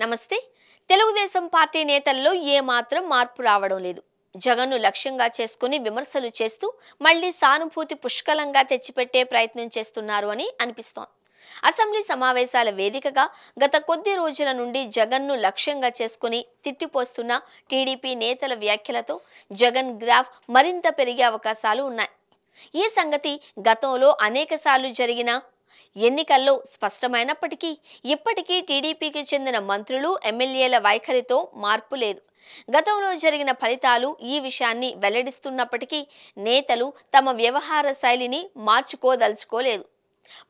నమస్తే. తెలుగుదేశం పార్టీ నేతల్లో ఏమాత్రం మార్పు రావడం లేదు. జగన్ను లక్ష్యంగా చేసుకుని విమర్శలు చేస్తూ మళ్లీ సానుభూతి పుష్కలంగా తెచ్చిపెట్టే ప్రయత్నం చేస్తున్నారు అని అనిపిస్తోంది. అసెంబ్లీ సమావేశాల వేదికగా గత కొద్ది రోజుల నుండి జగన్ను లక్ష్యంగా చేసుకుని తిట్టిపోస్తున్న టీడీపీ నేతల వ్యాఖ్యలతో జగన్ గ్రాఫ్ మరింత పెరిగే అవకాశాలు ఉన్నాయి. ఈ సంగతి గతంలో అనేకసార్లు జరిగిన ఎన్నికల్లో స్పష్టమైనప్పటికీ ఇప్పటికీ టీడీపీకి చెందిన మంత్రులు, ఎమ్మెల్యేల వైఖరితో మార్పు లేదు. గతంలో జరిగిన ఫలితాలు ఈ విషయాన్ని వెల్లడిస్తున్నప్పటికీ నేతలు తమ వ్యవహార శైలిని మార్చుకోదలుచుకోలేదు.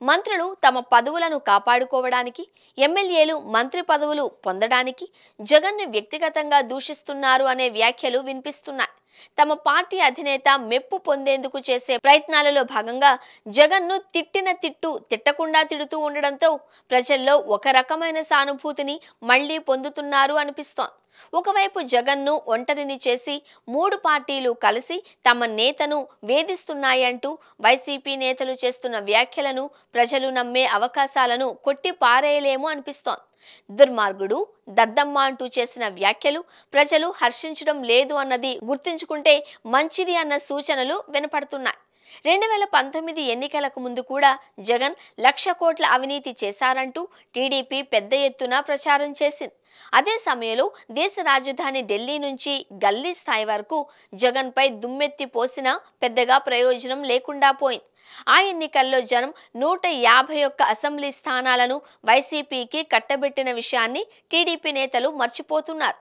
మంత్రులు తమ పదవులను కాపాడుకోవడానికి, ఎమ్మెల్యేలు మంత్రి పదవులు పొందడానికి జగన్ను వ్యక్తిగతంగా దూషిస్తున్నారు అనే వ్యాఖ్యలు వినిపిస్తున్నాయి. తమ పార్టీ అధినేత మెప్పు పొందేందుకు చేసే ప్రయత్నాలలో భాగంగా జగన్ను తిట్టిన తిట్టు తిట్టకుండా తిడుతూ ఉండడంతో ప్రజల్లో ఒక రకమైన సానుభూతిని మళ్లీ పొందుతున్నారు అనిపిస్తోంది. ఒకవైపు జగన్ను ఒంటరిని చేసి మూడు పార్టీలు కలిసి తమ నేతను వేధిస్తున్నాయంటూ వైసీపీ నేతలు చేస్తున్న వ్యాఖ్యలను ప్రజలు నమ్మే అవకాశాలను కొట్టి పారేయలేము అనిపిస్తోంది. దుర్మార్గుడు, దద్దమ్మ అంటూ చేసిన వ్యాఖ్యలు ప్రజలు హర్షించడం లేదు అన్నది గుర్తుంచుకుంటే మంచిది అన్న సూచనలు వినపడుతున్నాయి. 2019 ఎన్నికలకు ముందు కూడా జగన్ 1,00,000 కోట్ల అవినీతి చేశారంటూ టీడీపీ పెద్ద ఎత్తున ప్రచారం చేసింది. అదే సమయంలో దేశ రాజధాని ఢిల్లీ నుంచి గల్లీ స్థాయి వరకు జగన్పై దుమ్మెత్తి పోసినా పెద్దగా ప్రయోజనం లేకుండా పోయింది. ఆ ఎన్నికల్లో జనం 151 అసెంబ్లీ స్థానాలను వైసీపీకి కట్టబెట్టిన విషయాన్ని టీడీపీ నేతలు మర్చిపోతున్నారు.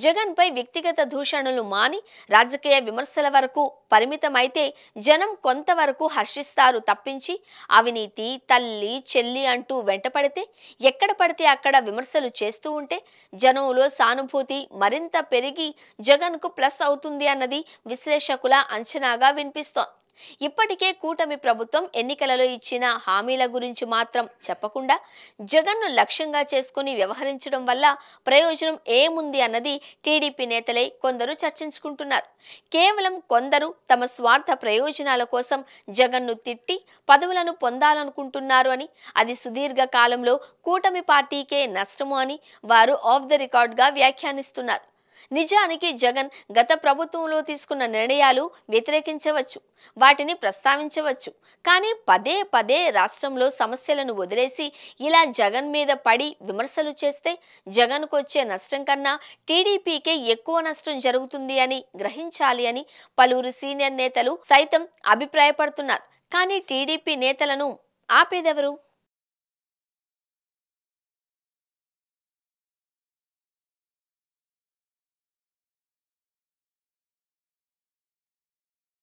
జగన్పై వ్యక్తిగత దూషణలు మాని రాజకీయ విమర్శల వరకు పరిమితమైతే జనం కొంతవరకు హర్షిస్తారు తప్పించి అవినీతి, తల్లి, చెల్లి అంటూ వెంటపడితే, ఎక్కడ పడితే అక్కడ విమర్శలు చేస్తూ ఉంటే జనంలో సానుభూతి మరింత పెరిగి జగన్కు ప్లస్ అవుతుంది అన్నది విశ్లేషకుల అంచనాగా వినిపిస్తోంది. ఇప్పటికే కూటమి ప్రభుత్వం ఎన్నికలలో ఇచ్చిన హామీల గురించి మాత్రం చెప్పకుండా జగన్ను లక్ష్యంగా చేసుకుని వ్యవహరించడం వల్ల ప్రయోజనం ఏముంది అన్నది టీడీపీ నేతలే కొందరు చర్చించుకుంటున్నారు. కేవలం కొందరు తమ స్వార్థ ప్రయోజనాల కోసం జగన్ను తిట్టి పదవులను పొందాలనుకుంటున్నారు అని, అది సుదీర్ఘ కాలంలో కూటమి పార్టీకే నష్టము అని వారు ఆఫ్ ద రికార్డ్గా వ్యాఖ్యానిస్తున్నారు. నిజానికి జగన్ గత ప్రభుత్వంలో తీసుకున్న నిర్ణయాలు వ్యతిరేకించవచ్చు, వాటిని ప్రస్తావించవచ్చు. కానీ పదే పదే రాష్ట్రంలో సమస్యలను వదిలేసి ఇలా జగన్ మీద పడి విమర్శలు చేస్తే జగన్కు వచ్చే నష్టం కన్నా టీడీపీకే ఎక్కువ నష్టం జరుగుతుంది అని గ్రహించాలి అని పలువురు సీనియర్ నేతలు సైతం అభిప్రాయపడుతున్నారు. కానీ టీడీపీ నేతలను ఆపేదెవరు?